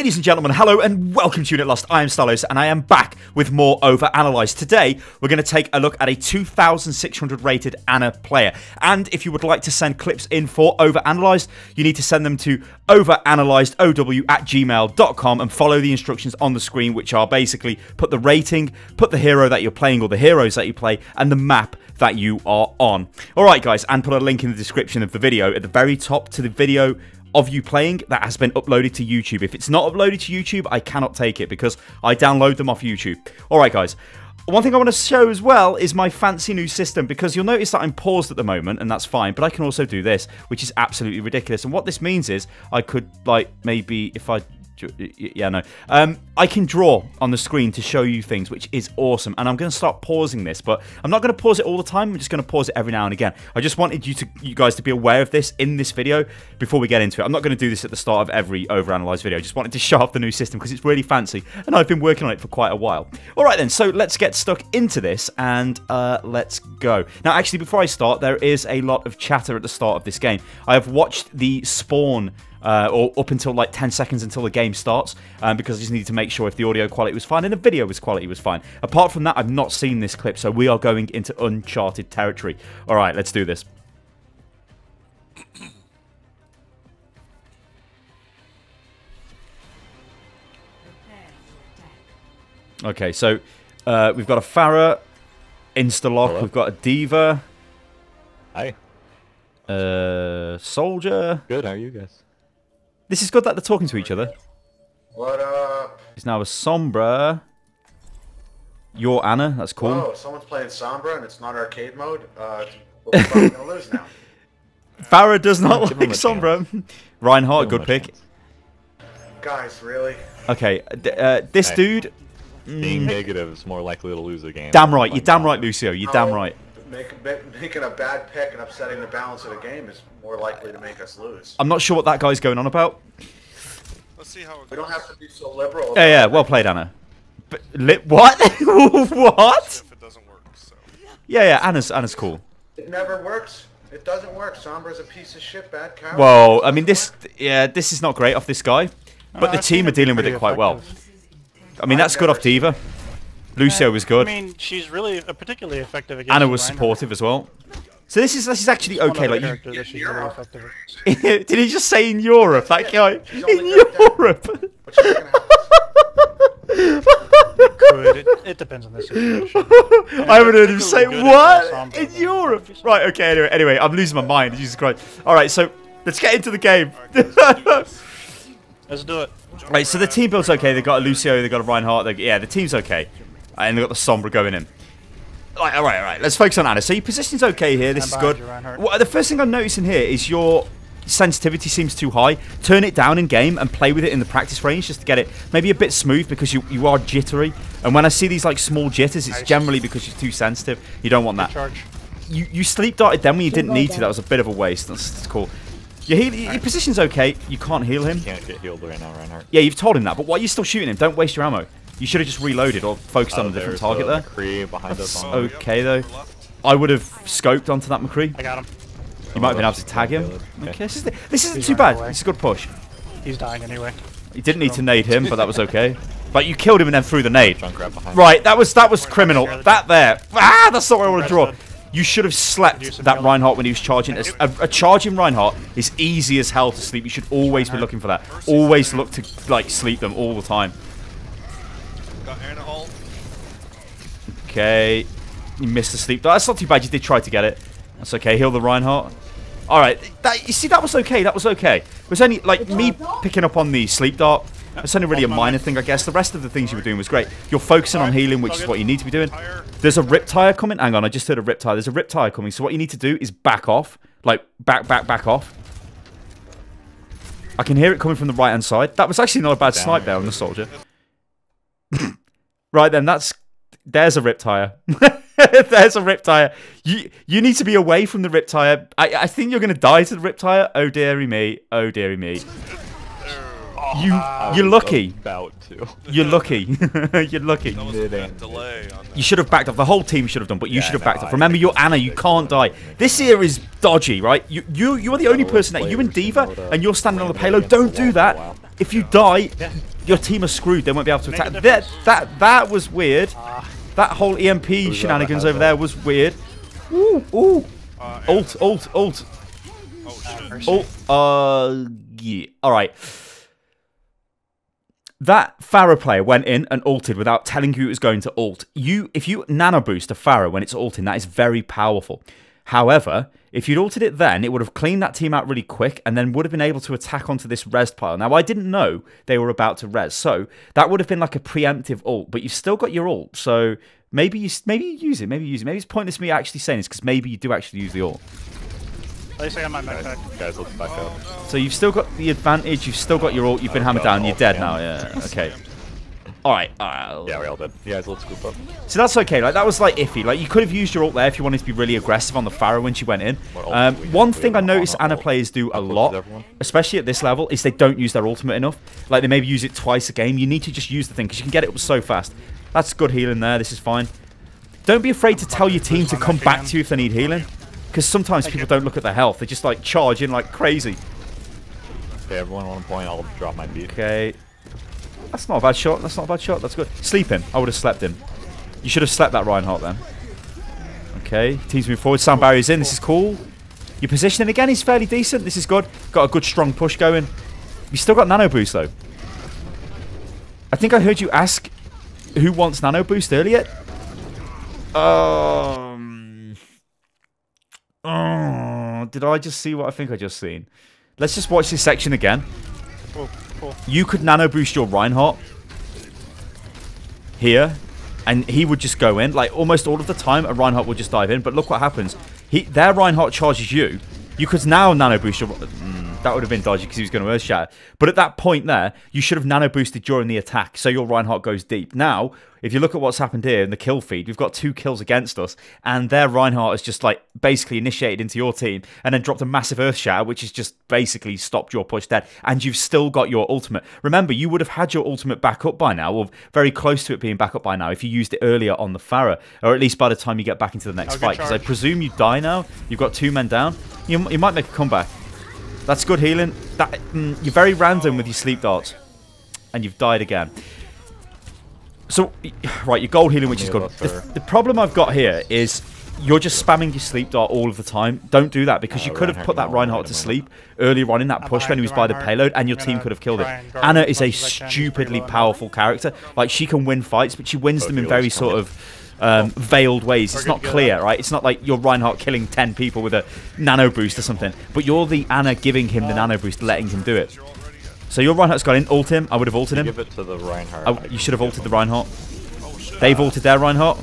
Ladies and gentlemen, hello and welcome to Unit Lost. I am Stalos and I am back with more Overanalyzed. Today, we're going to take a look at a 2,600 rated Ana player. And if you would like to send clips in for Overanalyzed, you need to send them to overanalyzedow@gmail.com and follow the instructions on the screen, which are basically put the rating, put the hero that you're playing or the heroes that you play, and the map that you are on. Alright guys, and put a link in the description of the video at the very top to the video of you playing that has been uploaded to YouTube. If it's not uploaded to YouTube, I cannot take it because I download them off YouTube. Alright guys, one thing I want to show as well is my fancy new system, because you'll notice that I'm paused at the moment and that's fine, but I can also do this, which is absolutely ridiculous. And what this means is I could, like, maybe if I... yeah, no. I can draw on the screen to show you things, which is awesome. And I'm going to start pausing this, but I'm not going to pause it all the time. I'm just going to pause it every now and again. I just wanted you guys to be aware of this in this video before we get into it. I'm not going to do this at the start of every Overanalyzed video. I just wanted to show off the new system because it's really fancy, and I've been working on it for quite a while. Alright then, so let's get stuck into this, and let's go. Now, actually, before I start, there is a lot of chatter at the start of this game. I have watched the spawn or up until like 10 seconds until the game starts, because I just needed to make sure if the audio quality was fine and the video quality was fine. Apart from that, I've not seen this clip, so we are going into uncharted territory. Alright, let's do this. Okay, so we've got a Pharah, Instalock, Hello. we've got a D.Va. Hi. Soldier. Good, how are you guys? This is good that they're talking to each other. What up? It's now a Sombra. You're Ana, that's cool. Oh, someone's playing Sombra and it's not arcade mode? We're probably gonna lose now. Pharah does not Give like him a Sombra. Reinhardt, Give him good a pick. chance. Guys, really? Okay, this Hey. dude... Being negative is more likely to lose a game. Damn right, you're damn right, Lucio, you're damn No, right. Making a bad pick and upsetting the balance of the game is more likely to make us lose. I'm not sure what that guy's going on about. Let's see how it We goes. don't have to be so liberal. Yeah, yeah, well played, Ana. But, what? What? If it doesn't work, so. Yeah, yeah, Ana's cool. It never works. It doesn't work. Sombra's a piece of shit, bad cow. Well, I mean, this is not great off this guy, but the team are dealing with it quite well. I mean, that's good off D.Va. Lucio was good. I mean, she's really particularly effective against Ana was Reinhardt. supportive as well. So this is actually One okay. other Like, character that she's really effective at. did he just say in Europe? That guy She's only in good at Europe. What's gonna happen? Could. It depends on the situation. I haven't heard him say Particularly good what at Sombra, in though. Europe. Right. Okay. Anyway, I'm losing my mind. Jesus Christ. All right. So let's get into the game. Let's do it. Right. So the team build's okay. They got a Lucio. They got a Reinhardt. Yeah, the team's okay, and they got the Sombra going in. Right, all right. Let's focus on Ana. So your position's okay here. This is behind good. you, Reinhardt. Well, the first thing I'm noticing here is your sensitivity seems too high. Turn it down in game and play with it in the practice range just to get it maybe a bit smooth, because you are jittery. And when I see these like small jitters, it's generally because you're too sensitive. You don't want that. Charge. You sleep darted then when you didn't need to. That was a bit of a waste. That's cool. Your position's okay. You can't heal him. Can't get healed right now, Reinhardt. Yeah, you've told him that. But why are you still shooting him? Don't waste your ammo. You should have just reloaded or focused on a different There's target the there. McCree behind us on Okay though. I would have scoped onto that McCree. I got him. You might have been able to tag him. Okay. Okay, this isn't He's too running bad. away. It's a good push. He's dying anyway. You didn't need to nade him, but that was okay. But you killed him and then threw the nade. Junkrat behind. Right, that was criminal. That there. Ah, that's not what I want to draw. Red. You should have slept that Reinhardt when he was charging. A charging Reinhardt is easy as hell to sleep. You should always be looking for that. Always look to like sleep them all the time. Got Ana ult. Okay. You missed the sleep. That's not too bad. You did try to get it. That's okay. Heal the Reinhardt. Alright. You see, that was okay. That was okay. It was only, like, me picking up on the sleep dart. It's only really a minor thing, I guess. The rest of the things you were doing was great. You're focusing on healing, which is what you need to be doing. There's a Riptire coming. Hang on, I just heard a Riptire. There's a Riptire coming. So what you need to do is back off. Like, back off. I can hear it coming from the right-hand side. That was actually not a bad snipe there on the soldier. Right then, there's a Riptire. There's a Riptire. You need to be away from the Riptire. I think you're going to die to the Riptire. Oh dearie me. Oh dearie me. You're lucky. About to. You're lucky. You're lucky. That was a bad delay on that. You should have backed off. The whole team should have done, but you Yeah, should have no, backed off. I- Remember, you're Ana. You can't die. This here is dodgy, right? You are the only let's person that play you and Lucian D.Va, mode, and you're standing on the playing payload. against Don't the do wall that. for a while. If you die, Yeah. your team are screwed. They won't be able to Make a attack. difference. That was weird. That whole EMP Who's shenanigans over over there was weird. Ooh, ooh. Ult. Oh shit. Mercy. Yeah. All right. That Pharah player went in and ulted without telling you it was going to ult. If you nano boost a Pharah when it's ulting, that is very powerful. However, if you'd ulted it then, it would have cleaned that team out really quick and then would have been able to attack onto this res pile. Now, I didn't know they were about to res, so that would have been like a preemptive ult, but you've still got your ult, so maybe you use it, maybe it's pointless me actually saying this, because maybe you do actually use the ult. At least I got my mech back. Guys, let's back up. So you've still got the advantage, you've still got your ult, you've been hammered down, you're dead now, yeah, okay. Alright, Yeah, we're all dead. You guys, let's scoop up. So that's okay, like that was like iffy. Like you could have used your ult there if you wanted to be really aggressive on the Pharah when she went in. One thing I noticed Ana players do a lot, especially at this level, is they don't use their ultimate enough. Like they maybe use it twice a game. You need to just use the thing because you can get it up so fast. That's good healing there, this is fine. Don't be afraid to tell your team to come back to you if they need healing. Because sometimes people don't look at their health, they just like charge in like crazy. Okay, everyone 1 point, I'll drop my beat. Okay. That's not a bad shot. That's not a bad shot. That's good. Sleep him. I would have slept him. You should have slept that Reinhardt then. Okay. Teams move forward. Sound barriers in. This is cool. Your positioning again is fairly decent. This is good. Got a good strong push going. You still got nano boost though. I think I heard you ask who wants nano boost earlier. Did I just see what I think I just seen? Let's just watch this section again. Cool. You could nano boost your Reinhardt here, and he would just go in. Like almost all of the time, a Reinhardt would just dive in. But look what happens. Their Reinhardt charges you. You could now nano boost your. That would have been dodgy because he was going to Earth Shatter. But at that point there, you should have nano boosted during the attack, so your Reinhardt goes deep. Now, if you look at what's happened here in the kill feed, we've got 2 kills against us, and their Reinhardt has just like basically initiated into your team and then dropped a massive Earth Shatter, which has just basically stopped your push dead. And you've still got your ultimate. Remember, you would have had your ultimate back up by now, or very close to it being back up by now, if you used it earlier on the Pharah, or at least by the time you get back into the next fight. Because I presume you die now. You've got 2 men down. You might make a comeback. That's good healing. You're very random with your sleep darts. And you've died again. So, right, your gold healing, which is good. The problem I've got here is you're just spamming your sleep dart all of the time. Don't do that, because you could have put that Reinhardt to sleep earlier on in that push when he was by the payload, and your team could have killed it. Ana is a stupidly powerful character. Like, she can win fights, but she wins them in very sort of veiled ways. It's not clear, right? It's not like you're Reinhardt killing 10 people with a nano boost or something, but you're the Ana giving him the nano boost, letting him do it. So your Reinhardt's got in. Ult him. I would have ulted him. Give it to the Reinhardt. You should have ulted the Reinhardt. They've ulted their Reinhardt.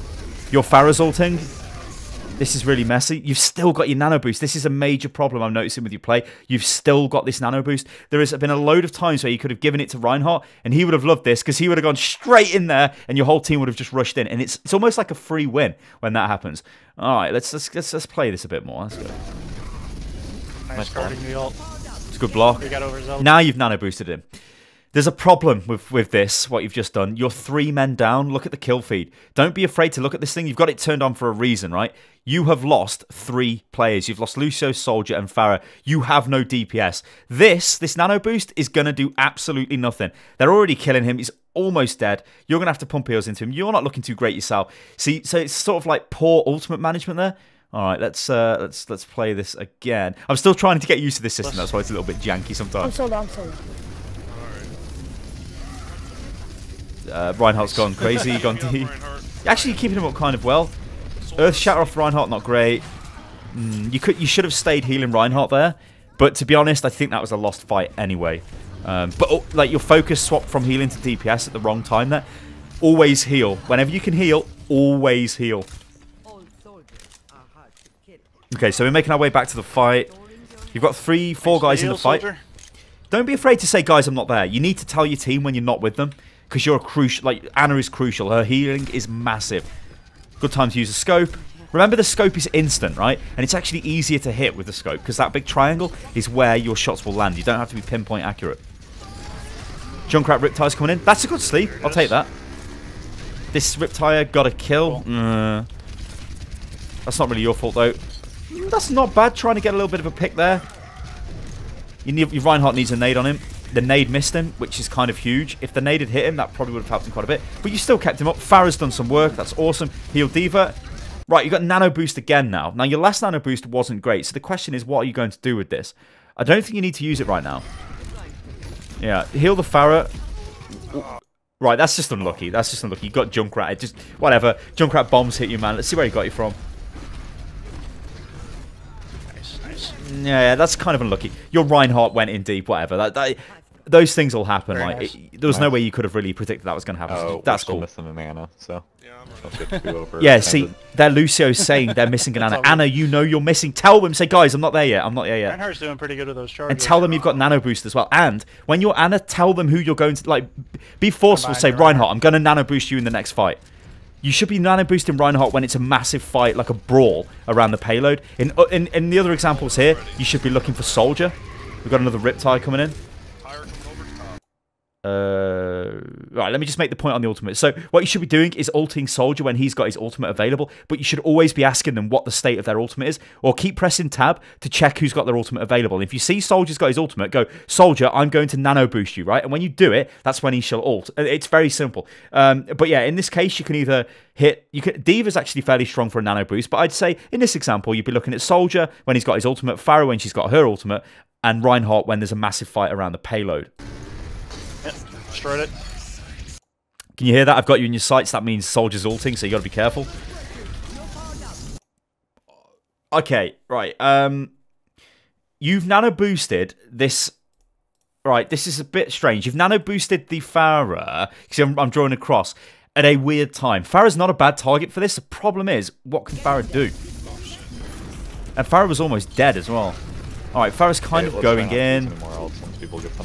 Your Pharah's ulting. This is really messy. You've still got your nano boost. This is a major problem I'm noticing with your play. You've still got this nano boost. There has been a load of times where you could have given it to Reinhardt, and he would have loved this because he would have gone straight in there, and your whole team would have just rushed in. And it's almost like a free win when that happens. All right, let's play this a bit more. Let's go. Nice guarding the ult. It's a good block. We got overzealous. Now you've nano boosted him. There's a problem with this, what you've just done. You're 3 men down. Look at the kill feed. Don't be afraid to look at this thing. You've got it turned on for a reason, right? You have lost 3 players. You've lost Lucio, Soldier, and Pharah. You have no DPS. This nano boost is going to do absolutely nothing. They're already killing him. He's almost dead. You're going to have to pump heals into him. You're not looking too great yourself. See, so it's sort of like poor ultimate management there. All right, let's play this again. I'm still trying to get used to this system. That's why it's a little bit janky sometimes. I'm sold. Reinhardt's gone crazy, gone deep. Actually keeping him up kind of well. Earth Shatter off Reinhardt, not great. You should have stayed healing Reinhardt there, but to be honest, I think that was a lost fight anyway. But like your focus swapped from healing to DPS at the wrong time there. Always heal. Whenever you can heal, always heal. Okay, so we're making our way back to the fight. You've got 4 guys in the fight. Don't be afraid to say, guys, I'm not there. You need to tell your team when you're not with them, because you're crucial. Like, Ana is crucial. Her healing is massive. Good time to use a scope. Remember, the scope is instant, right? And it's actually easier to hit with the scope, because that big triangle is where your shots will land. You don't have to be pinpoint accurate. Junkrat Riptire's coming in. That's a good sleep. I'll take that. This Riptire got a kill. That's not really your fault, though. That's not bad, trying to get a little bit of a pick there. Your Reinhardt needs a nade on him. The nade missed him, which is kind of huge. If the nade had hit him, that probably would have helped him quite a bit. But you still kept him up. Pharah's done some work. That's awesome. Heal D.Va. Right, you got nano boost again now. Now, your last nano boost wasn't great. So the question is, what are you going to do with this? I don't think you need to use it right now. Yeah, heal the Pharah. Right, that's just unlucky. That's just unlucky. You got Junkrat. Just whatever. Junkrat bombs hit you, man. Let's see where he got you from. Nice. Yeah, that's kind of unlucky. Your Reinhardt went in deep, whatever. Those things will happen. Very Like nice. there was no way you could have really predicted that was going to happen. Oh, That's we're still cool. missing an Ana, so Yeah, I'm right. don't get too over. Yeah, see, they're Lucio's saying they're missing an Ana. Anna, you know you're missing. Tell them, say, guys, I'm not there yet. I'm not there yet. Reinhardt's doing pretty good with those charges. And tell them you've got nano boost as well. And when you're Anna, tell them who you're going to like. Be forceful. behind Say, you, Reinhardt. Reinhardt, I'm going to nano boost you in the next fight. You should be nano boosting Reinhardt when it's a massive fight, like a brawl around the payload. In the other examples here, you should be looking for Soldier. We've got another Riptide coming in. Pyre coming over top. Right, let me just make the point on the ultimate. So what you should be doing is ulting Soldier when he's got his ultimate available, but you should always be asking them what the state of their ultimate is, or keep pressing tab to check who's got their ultimate available. And if you see Soldier's got his ultimate, go, Soldier, I'm going to nano boost you, right? And when you do it, that's when he shall ult. It's very simple. But yeah, in this case, you can either hit... D.Va's actually fairly strong for a nano boost, but I'd say in this example, you'd be looking at Soldier when he's got his ultimate, Pharah when she's got her ultimate, and Reinhardt when there's a massive fight around the payload. Yep, destroyed it. Can you hear that? I've got you in your sights. That means Soldier's ulting, so you got to be careful. Okay, right. You've nano boosted this. Right, this is a bit strange. You've nano boosted the Pharah. See, I'm drawing a cross at a weird time. Pharah's not a bad target for this. The problem is, what can Pharah do? And Pharah was almost dead as well. All right, Pharah's kind of going in.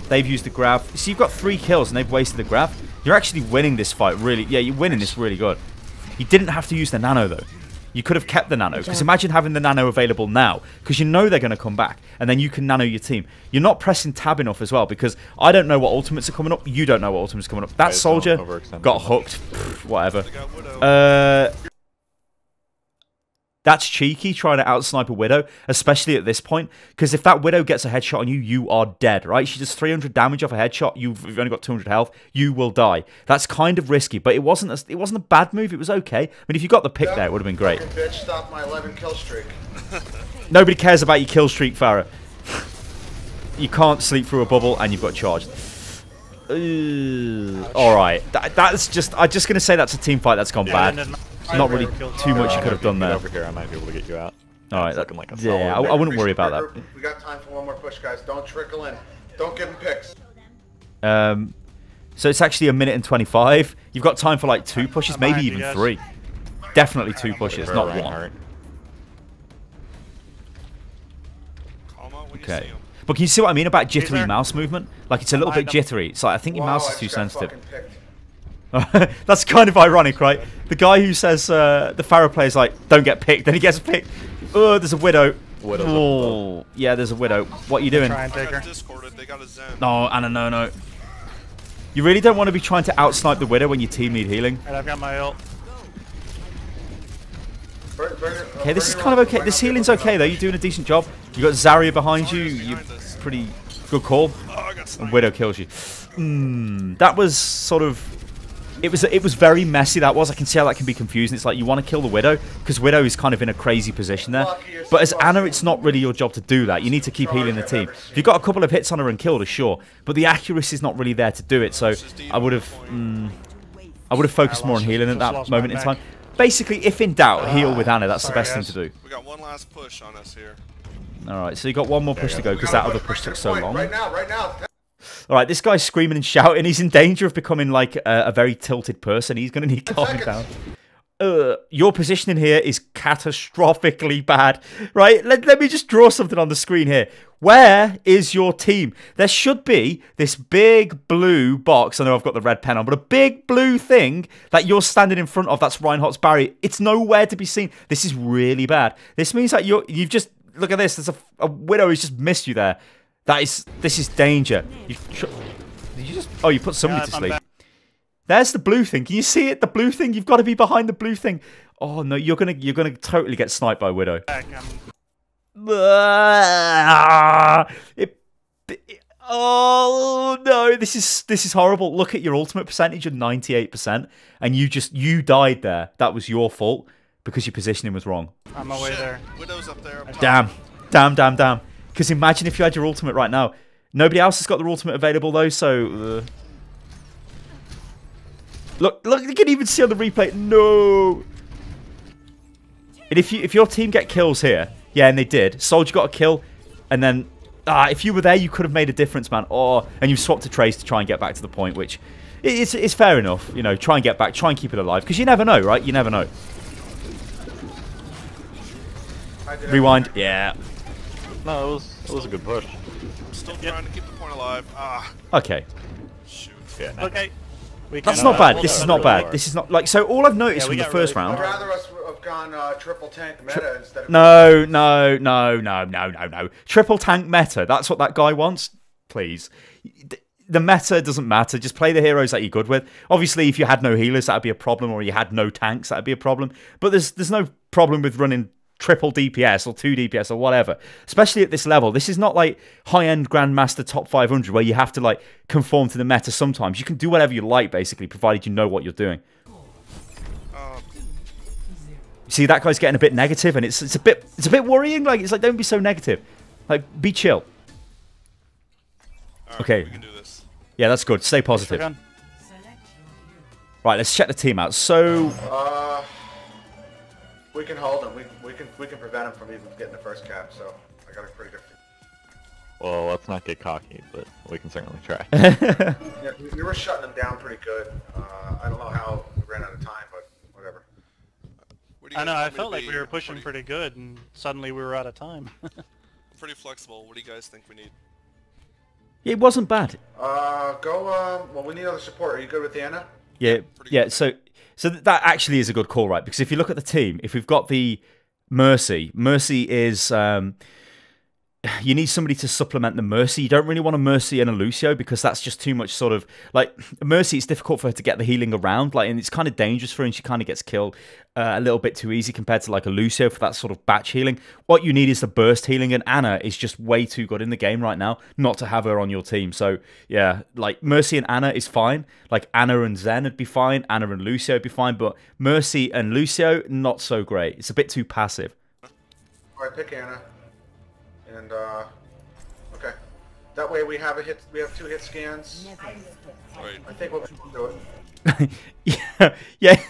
They've used the grab. See, you've got 3 kills and they've wasted the grab. You're actually winning this fight, really. Yeah, you're winning this really good. You didn't have to use the nano, though. You could have kept the nano. Because imagine having the nano available now. Because you know they're going to come back. And then you can nano your team. You're not pressing tab enough as well. Because I don't know what ultimates are coming up. You don't know what ultimates are coming up. That Soldier got hooked. Pfft, whatever. They got Widow. That's cheeky, trying to outsnipe a Widow, especially at this point, because if that Widow gets a headshot on you, you are dead, right? She does 300 damage off a headshot, you've only got 200 health, you will die. That's kind of risky, but it wasn't a bad move, it was okay. I mean, if you got the pick there, it would have been great. Fucking bitch, stop my 11 kill streak. Nobody cares about your kill streak, Pharah. You can't sleep through a bubble, and you've got charged. Alright, that's just... I'm just going to say that's a team fight that's gone bad. Not really too much you could have done there. Over here, I might be able to get you out. Alright, Looking like a yeah, solid. I wouldn't worry about that. We got time for one more push, guys. Don't trickle in. Don't give them picks. So it's actually 1 minute and 25. You've got time for like 2 pushes, maybe behind you even guys. 3. Definitely 2 pushes, not 1. Reinhardt. Call 'em out when you Okay. see 'em. But can you see what I mean about jittery there. mouse movement? Like it's a little bit jittery. It's like I think your Wow, mouse I is too just got sensitive. fucking picked. That's kind of ironic, right? The guy who says the Pharah player's like, don't get picked, then he gets picked. Oh, there's a Widow. Widow's up Oh, yeah, there's a Widow. What are you doing? Try and I take her. got discorded. They got a Zen. No, Anna, no. You really don't want to be trying to outsnipe the Widow when your team need healing. Alright, I've got my ult. Okay, this is kind of okay. This healing's okay, though. You're doing a decent job. You got Zarya behind you. You're pretty good call. Oh, I got And sniped. Widow kills you. That was sort of... It was very messy, that was. I can see how that can be confusing. It's like you want to kill the Widow, because Widow is kind of in a crazy position there. But as Anna, it's not really your job to do that. You need to keep healing the team. If you've got a couple of hits on her and killed her, sure. But the accuracy is not really there to do it, so I would have focused more on healing at that moment in time. Basically, if in doubt, heal with Anna. That's the Sorry, best thing guys. to do. We got one last push on us here. Alright, so you got one more push to go, because that other push took so long. Right now. Alright, this guy's screaming and shouting. He's in danger of becoming like a very tilted person. He's going to need calming down. Your positioning here is catastrophically bad. Right, let me just draw something on the screen here. Where is your team? There should be this big blue box. I know I've got the red pen on, but a big blue thing that you're standing in front of. That's Reinhardt's barrier. It's nowhere to be seen. This is really bad. This means that you've just... Look at this. There's a Widow who's just missed you there. This is danger. Did you just... Oh, you put somebody to I'm sleep. back. There's the blue thing. Can you see it? The blue thing. You've got to be behind the blue thing. Oh no, you're gonna totally get sniped by Widow. Back, Oh no, this is horrible. Look at your ultimate percentage of 98%, and you died there. That was your fault because your positioning was wrong. On my way Shit. there. Widow's up there. Up top. Damn. Because imagine if you had your ultimate right now. Nobody else has got their ultimate available though, so look, you can even see on the replay. No. And if your team get kills here, yeah, and they did. Soldier got a kill, and then if you were there, you could have made a difference, man. And you swapped to Trace to try and get back to the point, which it's fair enough. You know, try and get back, try and keep it alive, because you never know, right? You never know. Rewind, yeah. No, it was a good push. Still trying to keep the point alive. Ah, Okay. shoot. Yeah, nice. Okay. We That's can, not bad. we'll This go is not really bad. hard. This is not like so. All I've noticed Yeah, we from the got first really I'd round. rather us have gone triple tank meta instead of... No. Triple tank meta. That's what that guy wants. Please. The meta doesn't matter. Just play the heroes that you're good with. Obviously, if you had no healers, that would be a problem, or you had no tanks, that would be a problem. But there's no problem with running triple DPS or 2 DPS or whatever. Especially at this level. This is not like high-end Grandmaster top 500 where you have to like conform to the meta sometimes. You can do whatever you like, basically, provided you know what you're doing. See, that guy's getting a bit negative, and it's a bit worrying. Like, it's like, don't be so negative. Like, be chill. Alright, Okay. we can do this. Yeah, that's good. Stay positive. Right, let's check the team out. So, We can hold him. We can prevent him from even getting the first cap. So I got a pretty good. Well, let's not get cocky, but we can certainly try. Yeah, we were shutting him down pretty good. I don't know how we ran out of time, but whatever. Where do you I guys know, want I me to felt like be? we were pushing pretty good, and suddenly we were out of time. Pretty flexible. What do you guys think we need? it wasn't bad. Well, we need other support. Are you good with Anna? Yeah, pretty yeah. good. So that actually is a good call, right? Because if you look at the team, if we've got the Mercy is you need somebody to supplement the Mercy. You don't really want a Mercy and a Lucio because that's just too much sort of like Mercy. It's difficult for her to get the healing around, like, and it's kind of dangerous for her, and she kind of gets killed a little bit too easy compared to like a Lucio for that sort of batch healing. What you need is the burst healing, and Anna is just way too good in the game right now not to have her on your team. So yeah, like Mercy and Anna is fine. Like Anna and Zen would be fine. Anna and Lucio would be fine, but Mercy and Lucio not so great. It's a bit too passive. All right, pick Anna. And okay, that way we have 2 hit scans. Right. I think we'll do it. yeah.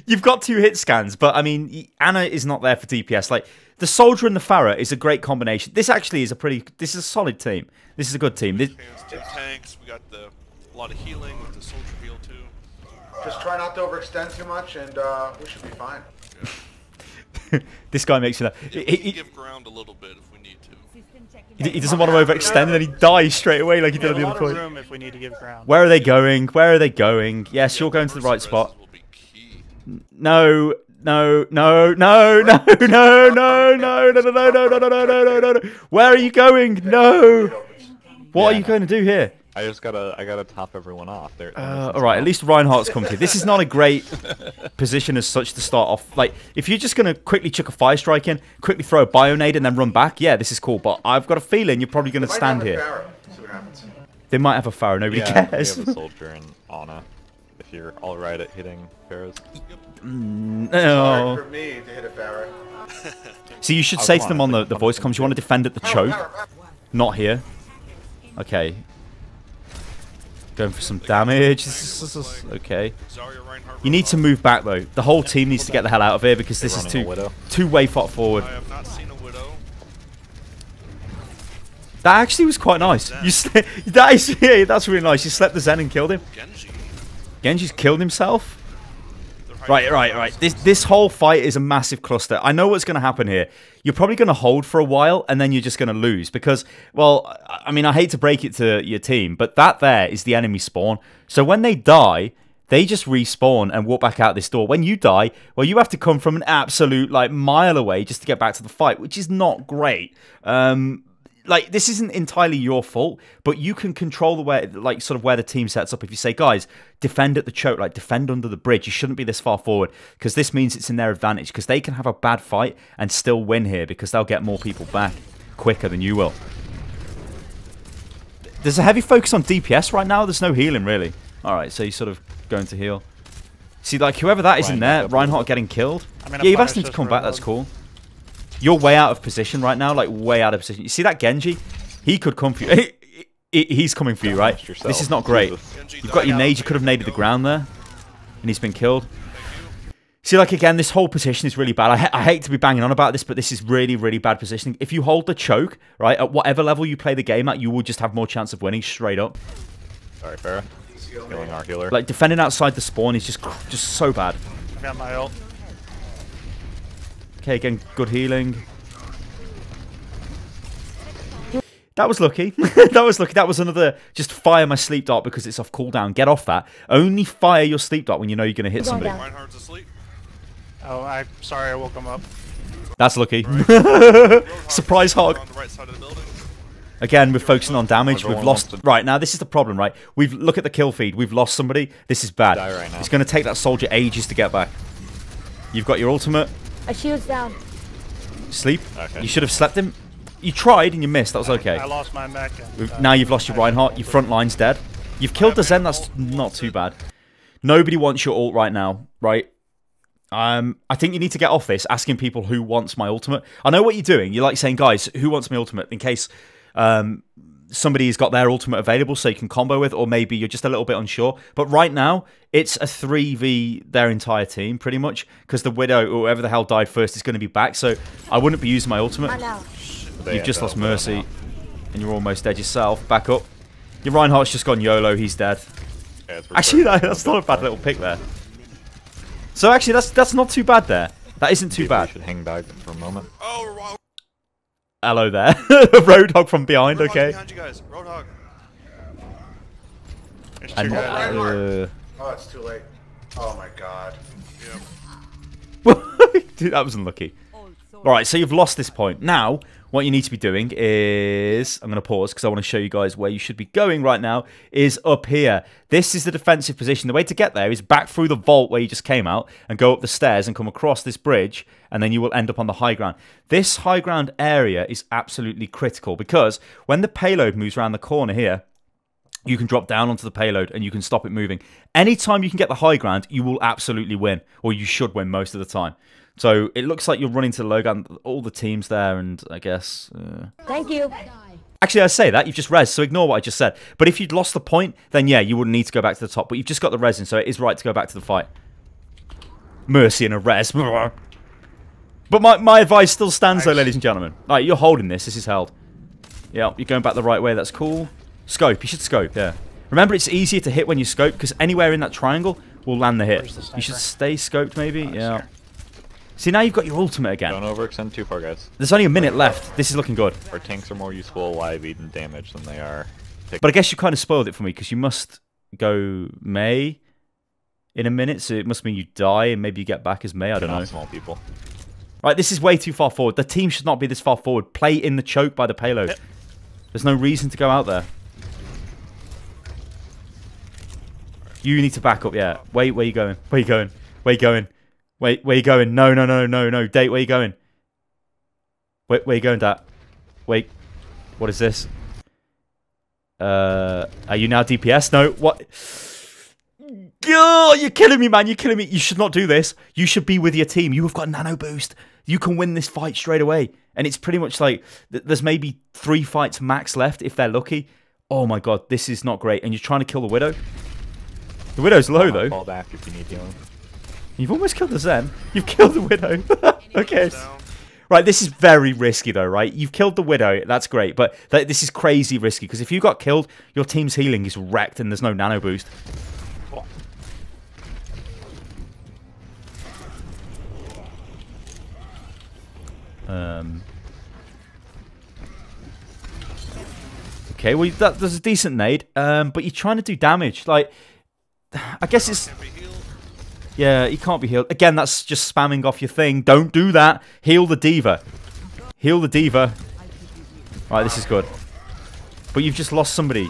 You've got 2 hit scans, but I mean, Anna is not there for DPS. Like the Soldier and the Pharah is a great combination. This actually is this is a solid team. This is a good team. Hands, 2 tanks. We got a lot of healing with the soldier heal too. Just try not to overextend too much, and we should be fine. This guy makes it. We can give ground a little bit if we need to. He doesn't want to overextend, and then he dies straight away like he We did have on a the lot other of point. room if we need to give ground. Where are they going? Where are they going? Yes, you're going to the right Mercy spot. reses will be key. No. Where are you going? No. What are you going to do here? I gotta top everyone off. All right, at least Reinhardt's come to. This is not a great position as such to start off. Like, if you're just going to quickly chuck a fire strike in, quickly throw a Bionade and then run back, yeah, this is cool. But I've got a feeling you're probably going to stand here. See what happens. They might have a Pharaoh. Nobody Yeah, we cares. have a soldier and Ana. If you're all right at hitting pharaohs. No. Hard for me to hit a Pharah. So you should Oh, say come to them on, on the voice comms, you want to defend at the choke, not here. Okay. Going for some damage. Okay. Zarya, Reinhardt, You need to move back though. The whole team needs to get the hell out of here because this is running a Widow. too way far forward. I have not seen a widow. That actually was quite nice. That's really nice. You slept the Zen and killed him. Genji. Genji's killed himself. They're hiding Right. This whole fight is a massive cluster. I know what's going to happen here. You're probably going to hold for a while, and then you're just going to lose. Because, well, I mean, I hate to break it to your team, but that there is the enemy spawn. So when they die, they just respawn and walk back out this door. When you die, well, you have to come from an absolute, like, mile away just to get back to the fight, which is not great. Like, this isn't entirely your fault, but you can control the way, like, sort of where the team sets up. If you say, guys, defend at the choke, like, defend under the bridge, you shouldn't be this far forward, because this means it's in their advantage, because they can have a bad fight and still win here, because they'll get more people back quicker than you will. There's a heavy focus on DPS right now. There's no healing, really. Alright, so he's sort of going to heal. See, like, whoever that is in there, Reinhardt getting killed. Yeah, you've asked him to come back. That's cool. You're way out of position right now. Like, way out of position. You see that Genji? He could come for you. He's coming for you, right? This is not great. You've got your nade. You could have naded the ground there. And he's been killed. See, like, again, this whole position is really bad. I hate to be banging on about this, but this is really, really bad positioning. If you hold the choke, right, at whatever level you play the game at, you will just have more chance of winning straight up. Sorry, Farah. Healing our healer. Like, defending outside the spawn is just so bad. I got my ult. Okay, again, good healing. That was lucky. That was lucky. That was another, just fire my sleep dart because it's off cooldown. Get off that. Only fire your sleep dart when you know you're going to hit somebody. Reinhardt's asleep. Oh, I'm sorry, I woke him up. That's lucky. Surprise hog. On the right side of the building. Again, we're focusing on damage. We've lost... Right, now this is the problem, right? Look at the kill feed. We've lost somebody. This is bad. Right now. It's going to take that soldier ages to get back. You've got your ultimate. A shield's down. Sleep. Okay. You should have slept him. You tried and you missed. That was okay. I lost my mech. And, now you've lost your Reinhardt. Your front line's dead. You've killed the Zen. That's not too bad. Nobody wants your ult right now, right? I think you need to get off this, asking people who wants my ultimate. I know what you're doing. You're like saying, guys, who wants my ultimate? In case somebody's got their ultimate available so you can combo with, or maybe you're just a little bit unsure. But right now, it's a 3v their entire team, pretty much, because the Widow, or whoever the hell died first, is going to be back. So I wouldn't be using my ultimate. You've just lost Mercy, and you're almost dead yourself. Back up. Your Reinhardt's just gone YOLO. He's dead. Yeah, actually, that's not a bad little pick there. So actually, that's not too bad there. That isn't too bad. Should hang back for a moment. Oh, we're wrong. Hello there. Roadhog from behind, Roadhog's okay. behind you guys. Roadhog. And, Oh, it's too late. Oh my god. Yeah. Dude, that was unlucky. Alright, so you've lost this point. Now, what you need to be doing is... I'm going to pause because I want to show you guys where you should be going right now, is up here. This is the defensive position. The way to get there is back through the vault where you just came out and go up the stairs and come across this bridge, and then you will end up on the high ground. This high ground area is absolutely critical because when the payload moves around the corner here, you can drop down onto the payload and you can stop it moving. Anytime you can get the high ground, you will absolutely win, or you should win most of the time. So it looks like you're running to the low ground, all the teams there, and I guess... Thank you. Actually, I say that, you've just rezzed, so ignore what I just said. But if you'd lost the point, then yeah, you wouldn't need to go back to the top. But you've just got the resin, so it is right to go back to the fight. Mercy and a res. But my advice still stands though, ladies and gentlemen. Like, you're holding this is held. Yeah, you're going back the right way, that's cool. Scope, you should scope, yeah. Remember, it's easier to hit when you scope, because anywhere in that triangle will land the hit. You should stay scoped, maybe, yeah. See, now you've got your ultimate again. Don't overextend too far, guys. There's only a minute left. This is looking good. Our tanks are more useful alive eating damage than they are. But I guess you kind of spoiled it for me, because you must go Mei in a minute, so it must mean you die, and maybe you get back as Mei, I don't know. Small people. Right, this is way too far forward. The team should not be this far forward. Play in the choke by the payload. There's no reason to go out there. You need to back up, yeah. Wait, where you going? Where you going? Where you going? Wait, where you going? No, no, no, no, no. Date, where you going? Wait, where you going, Dat? Wait. What is this? Are you now DPS? No, what? Oh, you're killing me, man. You're killing me. You should not do this. You should be with your team. You have got nano boost. You can win this fight straight away. And it's pretty much like, there's maybe 3 fights max left if they're lucky. Oh my god, this is not great. And you're trying to kill the Widow. The Widow's low, though. Fall back if you need healing. You've almost killed the Zen. You've killed the Widow. Okay. Right, this is very risky, though, right? You've killed the Widow. That's great. But this is crazy risky, because if you got killed, your team's healing is wrecked and there's no nano boost. Okay, well, there's a decent nade, but you're trying to do damage. Like, I guess it's... Yeah, he can't be healed. Again, that's just spamming off your thing. Don't do that. Heal the D.Va. Heal the D.Va. Right, this is good. But you've just lost somebody.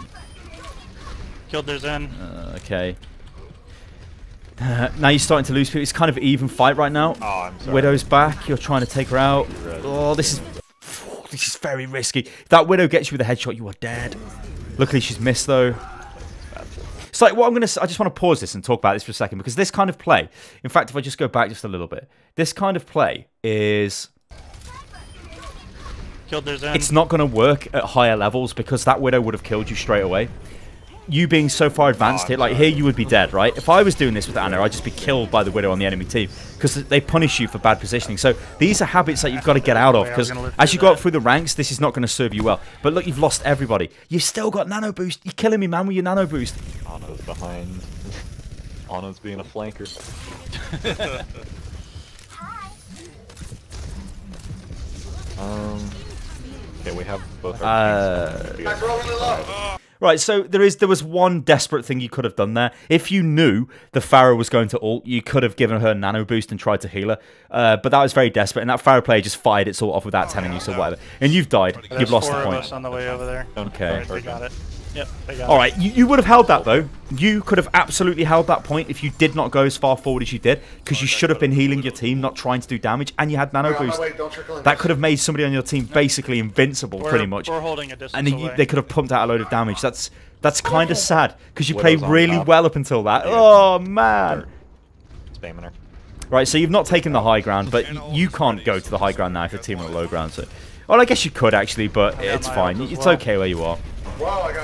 Killed their Zen. Okay. Now you're starting to lose people. It's kind of an even fight right now. Oh, I'm sorry. Widow's back. You're trying to take her out. Oh, this is very risky. If that Widow gets you with a headshot, you are dead. Luckily, she's missed, though. So, like, what I'm going to... I just want to pause this and talk about this for a second, because this kind of play... In fact, if I just go back just a little bit, this kind of play is... Killed their Zen. It's not going to work at higher levels, because that Widow would have killed you straight away. You being so far advanced here, like, here you would be dead, right? If I was doing this with Ana, I'd just be killed by the Widow on the enemy team, because they punish you for bad positioning. So these are habits that you've got to get out of, because as you go up through the ranks, this is not going to serve you well. But look, you've lost everybody. You've still got nano boost. You're killing me, man, with your nano boost. Ana's behind. Ana's being a flanker. Okay, we have both our teams. Guys, we're all really low. Right, so there was one desperate thing you could have done there. If you knew the Pharah was going to ult, you could have given her nano boost and tried to heal her. But that was very desperate, and that Pharah player just fired its ult off without telling you, so whatever. And you've died. You've lost the There's 4 of point. us on the way over there. Okay. Right, they got it. Yep, they got it. Alright, you would have held that, though. You could have absolutely held that point if you did not go as far forward as you did, because you should have been healing your team, not trying to do damage, and you had nano boost. That could have made somebody on your team basically invincible, pretty much. We're holding a distance And away. they could have pumped out a load of damage. That's kind of sad, because you Widow's played on really top. well up until that. Oh, man. Spamming her. Right, so you've not taken the high ground, but you can't go to the high ground now if the team are on the low ground. So, well, I guess you could actually, but it's fine. It's okay where you are.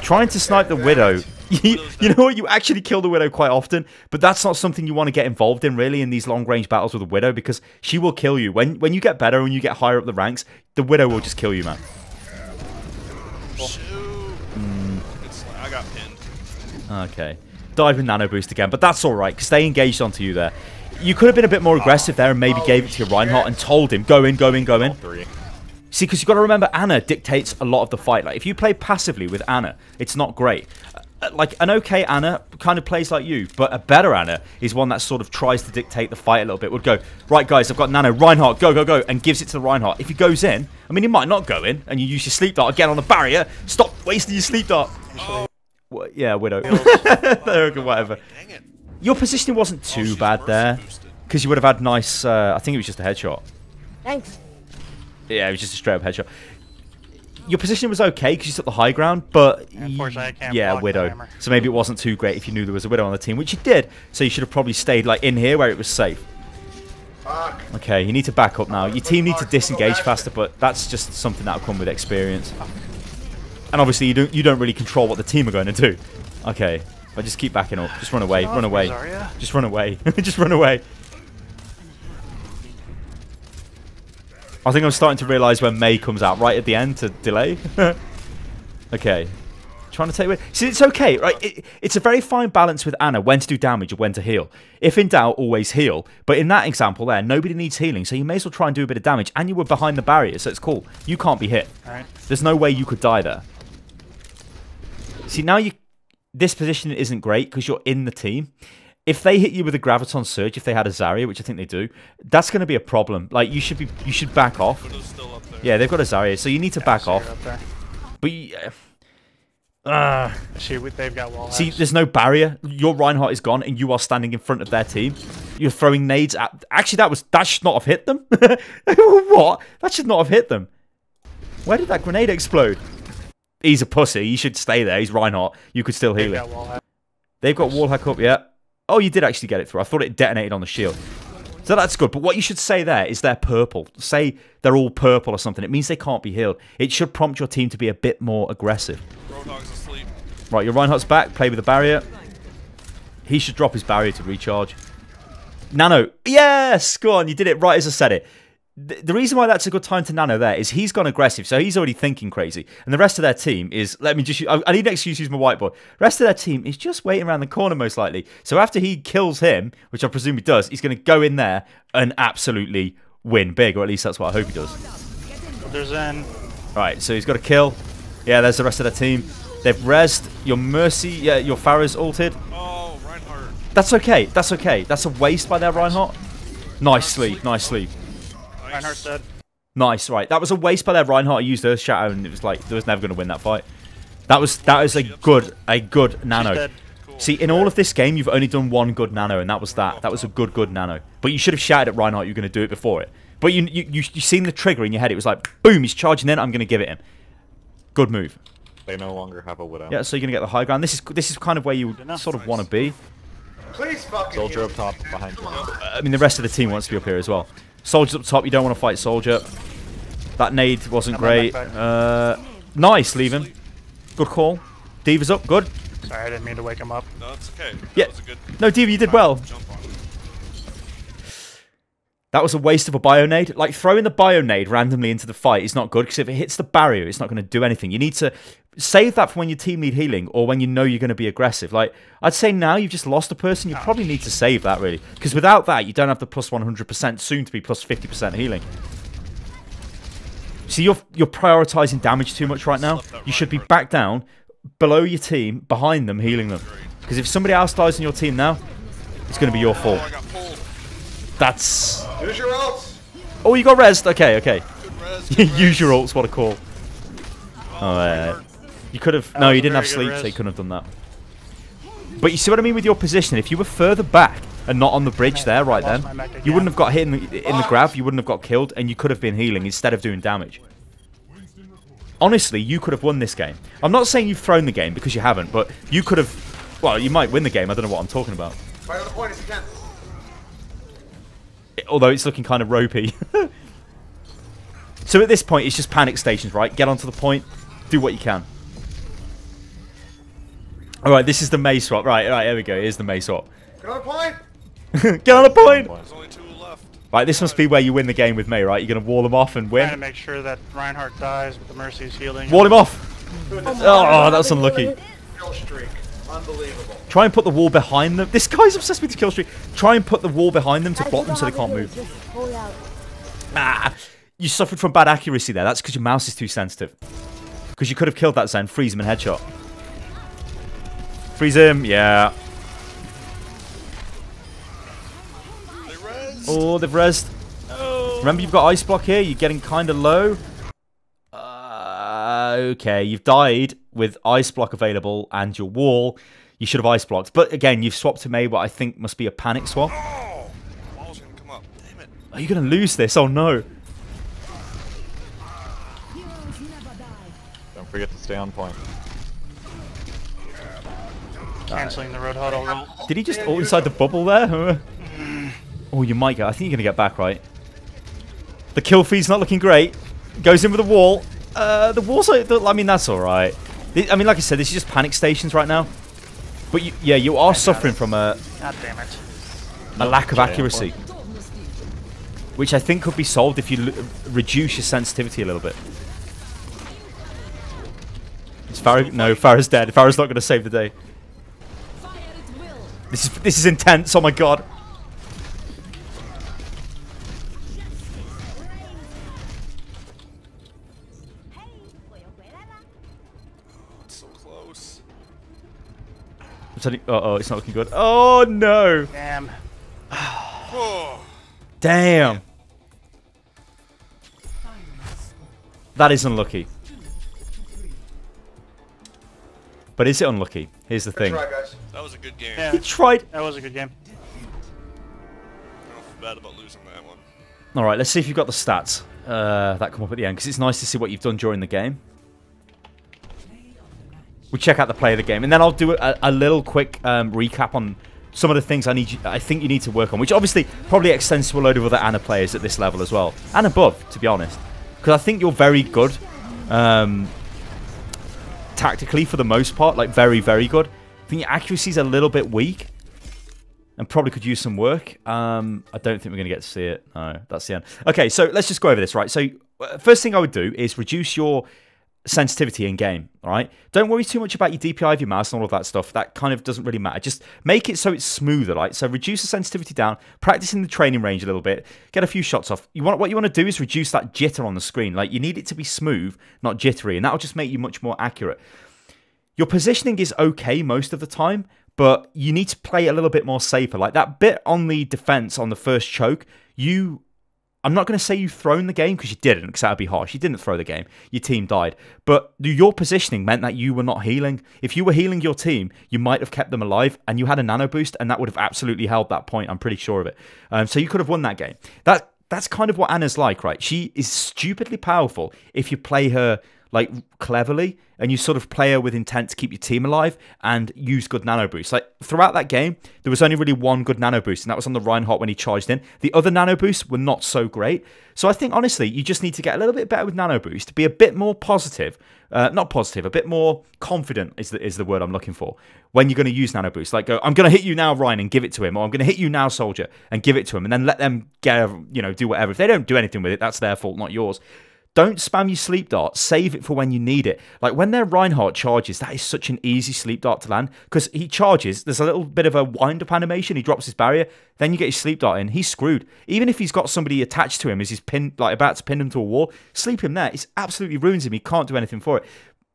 Trying to snipe the Widow. You know what? You actually kill the Widow quite often, but that's not something you want to get involved in, really, in these long-range battles with the Widow, because she will kill you. When you get better and you get higher up the ranks, the Widow will just kill you, man. Shoot. I got pinned. Okay. Dive with nano boost again, but that's alright, because they engaged onto you there. You could have been a bit more aggressive there and maybe gave it to your Reinhardt and told him, go in, go in, go in. 3. See, because you've got to remember, Ana dictates a lot of the fight. Like, if you play passively with Ana, it's not great. Like, an okay Ana kind of plays like you, but a better Ana is one that sort of tries to dictate the fight a little bit. Would go, right, guys, I've got Nano, Reinhardt, go, go, go, and gives it to the Reinhardt. If he goes in, I mean, he might not go in, and you use your sleep dart again on the barrier. Stop wasting your sleep dart. Well, yeah, Widow. Whatever. Dang it. Your positioning wasn't too she's bad mercy there, boosted. because you would have had nice, I think it was just a headshot. Thanks. Yeah, it was just a straight up headshot. Your position was okay because you took the high ground, but Unfortunately, I can't yeah, block the Widow. hammer. So maybe it wasn't too great if you knew there was a Widow on the team, which you did. So you should have probably stayed like in here where it was safe. Fuck. Okay, you need to back up now. Your team need to disengage faster, but that's just something that'll come with experience. And obviously, you don't really control what the team are going to do. Okay, but just keep backing up. Just run away. Run away. Zarya. Just run away. Just run away. I think I'm starting to realise when Mei comes out right at the end to delay. Okay. Trying to take away. See, it's okay, right? It's a very fine balance with Ana, when to do damage and when to heal. If in doubt, always heal. But in that example there, nobody needs healing, so you may as well try and do a bit of damage. And you were behind the barrier, so it's cool. You can't be hit. Alright. There's no way you could die there. See, now this position isn't great because you're in the team. If they hit you with a Graviton Surge, if they had a Zarya, which I think they do, that's going to be a problem. Like, you should back off. Widow's still up there. Yeah, they've got a Zarya, so you need to back off. Up there. But They've got wall see, hacks. there's no barrier. Your Reinhardt is gone, and you are standing in front of their team. You're throwing nades at... Actually, that should not have hit them. What? That should not have hit them. Where did that grenade explode? He's a pussy. He should stay there. He's Reinhardt. You could still heal They've him. got wall hacks. They've got wall hack up, yeah. Oh, you did actually get it through. I thought it detonated on the shield. So that's good. But what you should say there is they're purple. Say they're all purple or something. It means they can't be healed. It should prompt your team to be a bit more aggressive. Roadhog's asleep. Right, your Reinhardt's back. Play with the barrier. He should drop his barrier to recharge. Nano. Yes! Go on, you did it right as I said it. The reason why that's a good time to Nano there is he's gone aggressive, so he's already thinking crazy. And the rest of their team is... I need an excuse to use my whiteboard. The rest of their team is just waiting around the corner, most likely. So after he kills him, which I presume he does, he's going to go in there and absolutely win big, or at least that's what I hope he does. There's Zen. Right, so he's got a kill. Yeah, there's the rest of their team. They've rezzed. Your Mercy... Yeah, your Pharah's ulted. Oh, Reinhardt. That's okay. That's okay. That's a waste by their Reinhardt. Nice sleep. Nice sleep. Reinhardt's dead. Nice, right. That was a waste by their Reinhardt. He used Earth Shatter, and it was like, there was never going to win that fight. That is a good nano. dead. Cool. See, in all of this game, you've only done one good nano, and that was that. That was a good nano. But you should have shouted at Reinhardt you were going to do it before it. But you seen the trigger in your head. It was like, boom, he's charging in, I'm going to give it him. Good move. They no longer have a widow. Yeah, so you're gonna get the high ground. This is kind of where you sort of want to be. Please fucking Soldier heal up top behind you. I mean, the rest of the team wants to be up here as well. Soldier's up top. You don't want to fight Soldier. That nade wasn't great. Nice, leave him. Good call. D.Va's up. Good. Sorry, I didn't mean to wake him up. No, it's okay. Yeah. That was a good No, D.Va, you did well. jump on. That was a waste of a bio-nade. Like, throwing the bio-nade randomly into the fight is not good, because if it hits the barrier, it's not going to do anything. You need to save that for when your team need healing, or when you know you're going to be aggressive. Like, I'd say now you've just lost a person, you probably need to save that, really. Because without that, you don't have the plus 100%, soon to be plus 50% healing. See, you're prioritizing damage too much right now. You should be back down, below your team, behind them, healing them. Because if somebody else dies in your team now, it's going to be your fault. Oh, I got pulled. That's... Use your ults. Oh, you got rezzed. Okay, okay. Good res, good res. Use your ults, what a call. Oh, you could have... No, was you a didn't have very good sleep, so you res. couldn't have done that. But you see what I mean with your position? If you were further back and not on the bridge there right lost then, my mech you again. wouldn't have got hit in the grab, you wouldn't have got killed, and you could have been healing instead of doing damage. Honestly, you could have won this game. I'm not saying you've thrown the game, because you haven't, but you could have... Well, you might win the game, I don't know what I'm talking about. Fight on the point if you can. Although it's looking kind of ropey. So at this point, it's just panic stations, right? Get onto the point, do what you can. Alright, this is the Mei swap. Right, here we go. Here's the Mei swap. Get on the point. Get on the point! There's only 2 left. Right, this must be where you win the game with Mei, right? You're going to wall them off and Trying to win. make sure that Reinhardt dies with the Mercy's healing. Wall him off! Oh, that's unlucky. Kill streak. Unbelievable. Try and put the wall behind them. This guy's obsessed with the kill streak. Try and put the wall behind them to block them so they can't move. Just pull it out. Ah, you suffered from bad accuracy there. That's because your mouse is too sensitive. Because you could have killed that Zen, freeze him and headshot. Freeze him, yeah. They res. Oh, they've rezzed. Remember, you've got ice block here. You're getting kind of low. Okay, you've died with ice block available and your wall. You should have ice blocked. But again, you've swapped to Mei, what I think must be a panic swap. Oh, wall's gonna come up. Damn it. Are you going to lose this? Oh, no. Don't forget to stay on point. Canceling the road huddle rule. Did he just ult inside the bubble there? Oh, you might go. I think you're going to get back, right? The kill feed's not looking great. Goes in with the wall. The wall's... I mean, that's all right. I mean, like I said, this is just panic stations right now. But, you are suffering from a God damn it. lack of accuracy. Which I think could be solved if you reduce your sensitivity a little bit. Is Farah... No, Farah's dead. Farah's not going to save the day. This is intense. Oh, my God. It's so close. Uh-oh, it's not looking good. Oh, no. Damn. Oh, Damn. That is unlucky. But is it unlucky? Here's the Good thing. try, guys. that was a good game. Yeah. He tried. That was a good game. I don't feel bad about losing that one. All right, let's see if you've got the stats that come up at the end, because it's nice to see what you've done during the game. We'll check out the play of the game, and then I'll do a little quick recap on some of the things I think you need to work on, which obviously probably extends to a load of other Ana players at this level as well, and above, to be honest, because I think you're very good tactically for the most part, like very, very good. I think your accuracy's a little bit weak and probably could use some work. I don't think we're going to get to see it. No, that's the end. Okay, so let's just go over this, right? So first thing I would do is reduce your sensitivity in game, all right? Don't worry too much about your DPI of your mouse and all of that stuff. That kind of doesn't really matter. Just make it so it's smoother, right? So reduce the sensitivity down, practice in the training range a little bit, get a few shots off. What you want to do is reduce that jitter on the screen. Like, you need it to be smooth, not jittery, and that'll just make you much more accurate. Your positioning is okay most of the time, but you need to play a little bit more safer. Like that bit on the defense on the first choke, I'm not going to say you've thrown the game, because you didn't, because that would be harsh. You didn't throw the game. Your team died. But your positioning meant that you were not healing. If you were healing your team, you might have kept them alive, and you had a nano boost, and that would have absolutely held that point. I'm pretty sure of it. So you could have won that game. That's kind of what Ana's like, right? She is stupidly powerful if you play her like cleverly, and you sort of play her with intent to keep your team alive and use good nano boosts. Like throughout that game, there was only really one good nano boost, and that was on the Reinhardt when he charged in. The other nano boosts were not so great. So I think honestly, you just need to get a little bit better with nano boost, be a bit more positive, not positive, a bit more confident is the word I'm looking for when you're going to use nano boost. Like go, I'm going to hit you now, Ryan, and give it to him, or I'm going to hit you now, Soldier, and give it to him, and then let them get, do whatever. If they don't do anything with it, that's their fault, not yours. Don't spam your sleep dart. Save it for when you need it. Like when their Reinhardt charges, that is such an easy sleep dart to land because he charges. There's a little bit of a wind-up animation. He drops his barrier. Then you get your sleep dart in. He's screwed. Even if he's got somebody attached to him as he's about to pin him to a wall, sleep him there. It absolutely ruins him. He can't do anything for it.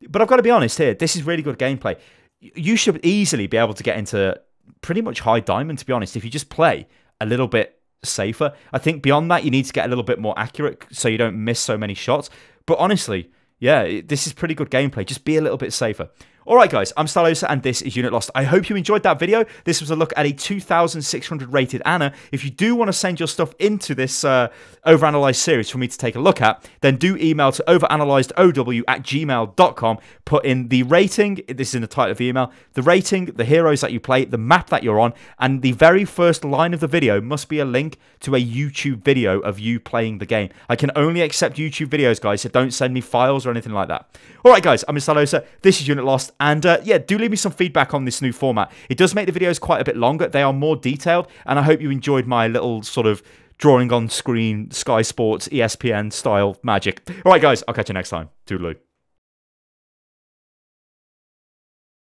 But I've got to be honest here. This is really good gameplay. You should easily be able to get into pretty much high diamond, to be honest, if you just play a little bit safer. I think beyond that, you need to get a little bit more accurate so you don't miss so many shots. But honestly, yeah, this is pretty good gameplay. Just be a little bit safer. All right, guys, I'm Stalosa, and this is Unit Lost. I hope you enjoyed that video. This was a look at a 2,600 rated Ana. If you do want to send your stuff into this overanalyzed series for me to take a look at, then do email to overanalyzedow@gmail.com. Put in the rating, this is in the title of the email, the rating, the heroes that you play, the map that you're on, and the very first line of the video must be a link to a YouTube video of you playing the game. I can only accept YouTube videos, guys, so don't send me files or anything like that. All right, guys, I'm Stalosa. This is Unit Lost. And yeah, do leave me some feedback on this new format. It does make the videos quite a bit longer. They are more detailed. And I hope you enjoyed my little sort of drawing on screen Sky Sports ESPN style magic. All right, guys, I'll catch you next time. Toodaloo.